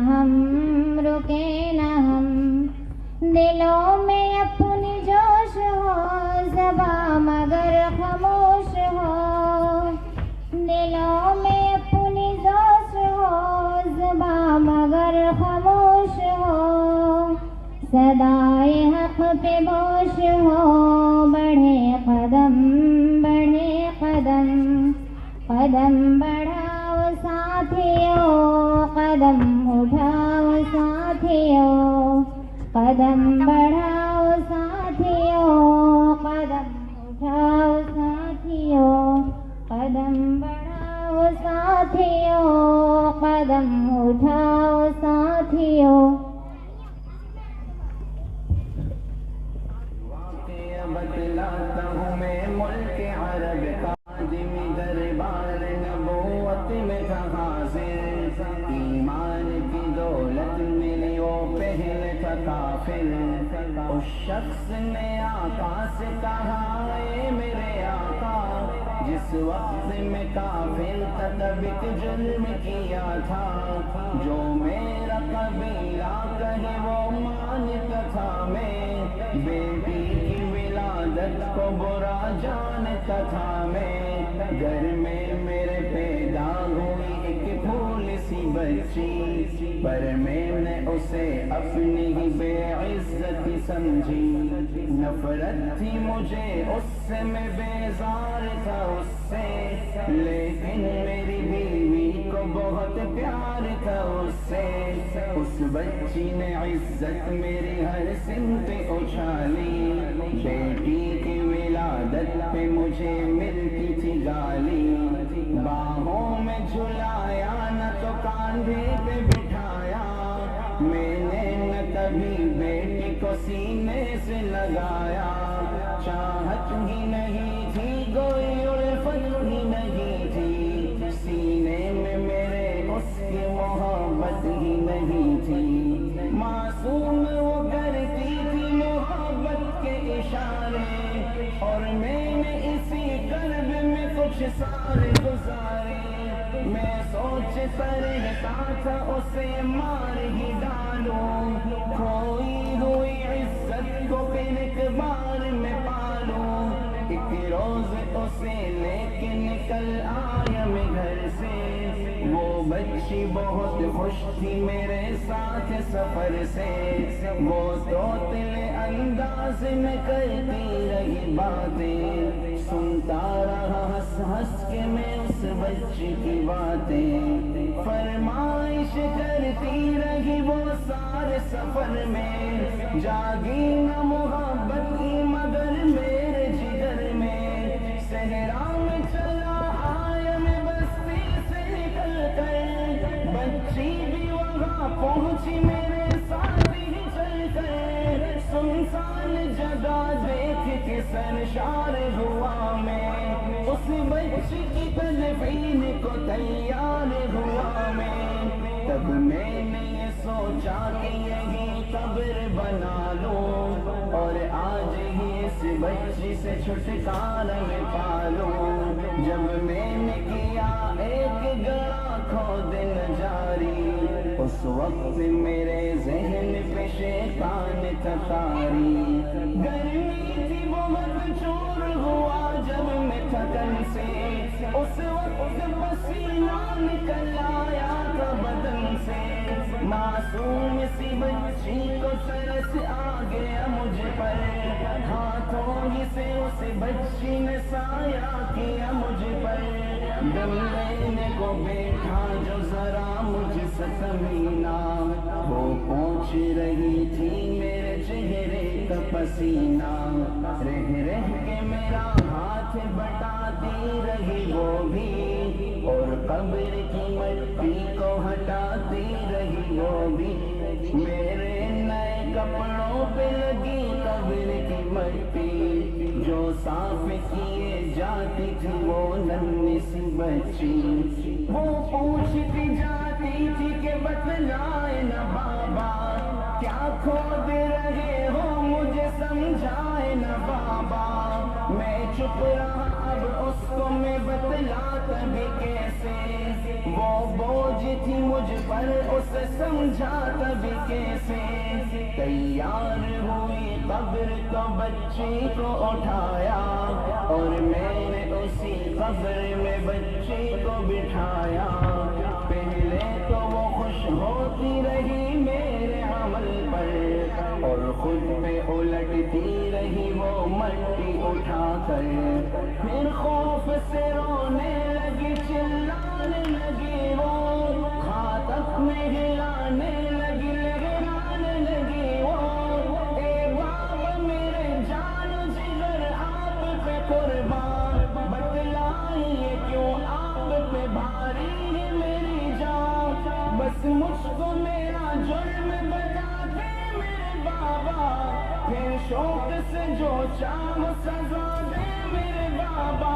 ہم رکے نہ ہم، دلوں میں اپنی جوش ہو زباں مگر خاموش ہو، دلوں میں اپنی جوش ہو زباں مگر خاموش ہو، صدائے حق پہ گوش ہو، بڑھے قدم بڑھے قدم، قدم بڑھاؤ ساتھیو، قدم اٹھاؤ ساتھیو، قدم بڑھاؤ ساتھیو، قدم اٹھاؤ ساتھیو، قدم بڑھاؤ ساتھیو، قدم اٹھاؤ ساتھیو۔ واقعہ بتلاتا ہوں میں ملک عرب کا، آدمی دربار نبوت میں تھا حاضر، ایمان کی دولت ملی وہ پہلے تھا کافر، اس شخص نے آقا سے کہا اے میرے آقا، جس وقت میں کافر تھا تب ایک جرم کیا تھا، جو میرا قبیلہ کہے وہ مانتا تھا، میں بیٹی کی ولادت کو برا جانتا تھا، میں گھر میں میرے پیدا ہوئی ایک پھول سی بچی، پر میں نے اسے اپنی ہی بے عزت سمجھی، نفرت تھی مجھے اس سے، میں بیزار تھا اس سے، لیکن میری بیوی کو بہت پیار تھا اس سے، اس بچی نے عزت میری ہر سمت اچھالی، بیٹی کی ولادت پہ مجھے ملتی تھی گالی، باہوں میں جھلایا نہ تو کاندھے پہ بٹھایا، میں نے نہ کبھی بیٹی کو سینے سے لگایا، چاہت ہی نہیں تھی کوئی الفت ہی نہیں تھی، سینے میں میرے اس کی محبت ہی نہیں تھی، معصوم وہ کرتی تھی محبت کے اشارے، اور میں نے اسی قلب میں کچھ سارے گزارے، میں سوچتا رہتا تھا اسے مار ہی ڈالوں، کھوئی ہوئی عزت کو پھر ایک بار میں پالوں، ایک روز اسے لے کے نکل آیا میں گھر سے، وہ بچی بہت خوش تھی میرے ساتھ سفر سے، وہ طوطلے انداز میں کرتی رہی باتیں، سنتا رہا ہنس ہنس کے میں اس بچی کی باتیں، فرمائش کرتی رہی وہ سارے سفر میں، جاگی نہ محبت کی مگر میرے جگر میں، صحرا میں چلا آیا میں بستی سے نکل کر، بچی بھی وہاں پہنچی میرے ساتھ ہی چل کر، سنسان جگہ دیکھ کے سرشار ہوا میں، اس بچی کی تدفین کو تیار ہوا میں، تب میں نے یہ سوچا کہ یہی قبر بنا لوں، اور آج ہی اس بچی سے چھٹکارا میں پالوں، جب میں نے کیا ایک گڑا کھود نجاری، اس وقت میرے ذہن پہ شیطان تھا طاری، گرمی تھی بہت چور ہوا جب میں تھکن سے، اس وقت پسینہ نکل آیا تھا بدن سے، معصوم سی بچی کو ترس آ گیا مجھ پر، ہاتھوں ہی سے اس بچی نے سایہ کیا مجھ پر، دم لینے کو بیٹھا جو ذرا مجھ سے سمینہ، وہ پہنچ رہی تھی میرے چہرے کا پسینہ، رہ رہ کے میرا ہاتھ بٹاتی رہی وہ بھی، اور قبر کی مٹی کو ہٹاتی رہی وہ بھی، میرے نئے کپڑوں پہ لگی قبر کی مٹی، جو صاف کیے جاتی تھی وہ ننھی سی بچی، وہ پوچھتی جاتی تھی کہ بتلائے نہ بابا، کیا کھود رہے ہو مجھے سمجھائے نہ بابا، میں چپ رہا اب اس کو میں بتلاتا بھی کیسے، وہ بوجھ تھی مجھ پر اسے سمجھا بھی کیسے تیار ہوئی قبر تو بچی کو اٹھایا اور میں نے اسی قبر میں بچی کو بٹھایا پہلے تو وہ خوش ہوتی رہی میرے عمل پر اور خود پہ الٹتی رہی وہ مٹی اٹھا کر پھر خوف سے رونے لگی چلانے لگی وہ خاطب میں ہلانے لگی لہرانے لگی وہ اے بابا میرے جان جگر آپ پہ قربان بتلائیے کیوں آپ پہ بھاری ہے میری جان بس مجھ کو میرا جرم بتا دے میرے بابا پھر شوق سے جو چاہ سزا دے میرے بابا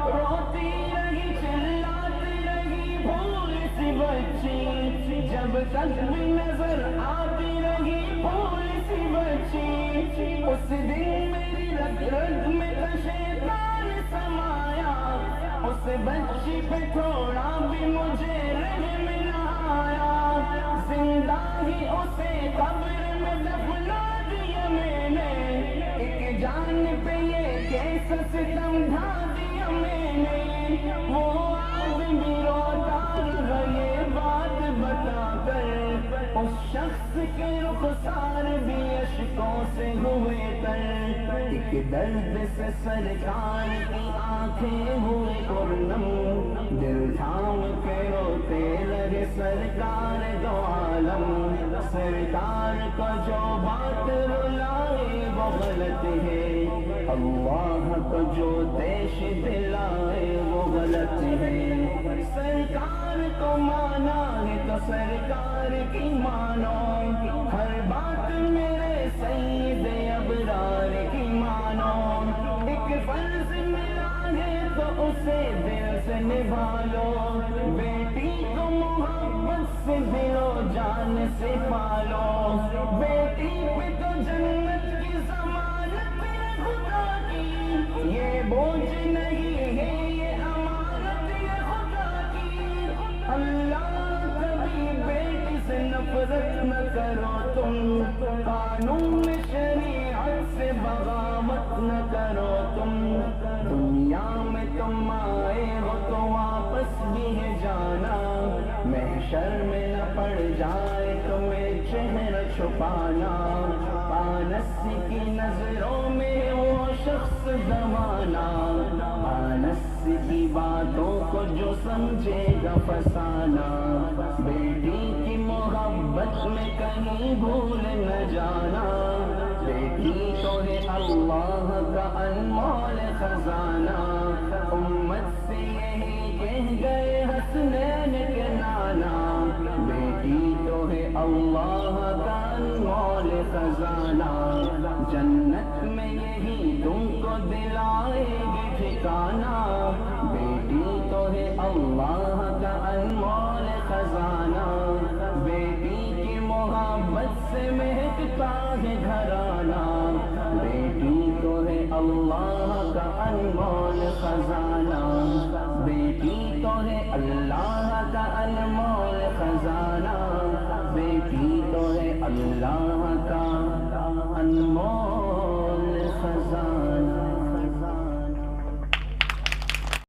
روتی رہی چلاتی رہی بھول سی بچی جب تک بھی نظر آتی رہی بھول سی بچی اس دن میری رگ رگ میں تھا شیطان سمایا اس بچی پہ تھوڑا بھی مجھے رحم نہ آیا زندہ ہی اسے قبر میں دفنا دیا میں نے ایک جان پہ یہ کیسا ستم ڈھا دیا میں نے وہ آدمی روتا رہا یہ بات بتا کر اس شخص کے رخسار بھی اشکوں سے ہوئے تر ایک درد سے سرکار کی آنکھیں ہوئے پرنم دل تھام کے روتے لگے سرکار دو عالم سرکار کو جو بات رلائے وہ غلط ہے اللہ کو جو دیش دلائے وہ غلط ہے سرکار کو مانا ہے تو سرکار کی مانو ہر بات میرے سید ابرار کی مانو ایک فرض ملا ہے تو اسے دل سے نبھا لو بیٹی کو محبت سے دل و جان سے پالو بیٹی پہ تو جنت کی ضمانت ہے خدا کی یہ بوجھ نہیں ہے یہ امانت ہے خدا کی اللہ کبھی بیٹی سے نفرت نہ کرو تم قانون شریعت سے بغاوت نہ کرو تم دنیا میں تم آئے ہو تو واپس بھی ہے جانا محشر میں نہ پڑ جائے تمہیں چہرہ چھپانا پانس کی نظروں میں وہ شخص زمانہ پانس کی باتوں کو جو سمجھے گا فسانہ بیٹی کی محبت میں کہیں بھول نہ جانا بیٹی تو ہے اللہ کا انمول خزانہ امت سے یہی کہہ گئے حسنین کے نانا بیٹی تو ہے اللہ کا انمول خزانہ جنت میں یہی تم کو دلائے گی ٹھکانہ بیٹی تو ہے اللہ کا انمول خزانہ بیٹی کی محبت سے مہکتا ہے گھرانہ بیٹی تو ہے اللہ کا انمول خزانہ بیٹی تو ہے اللہ کا انمول خزانہ بیٹی تو ہے اللہ کا انمول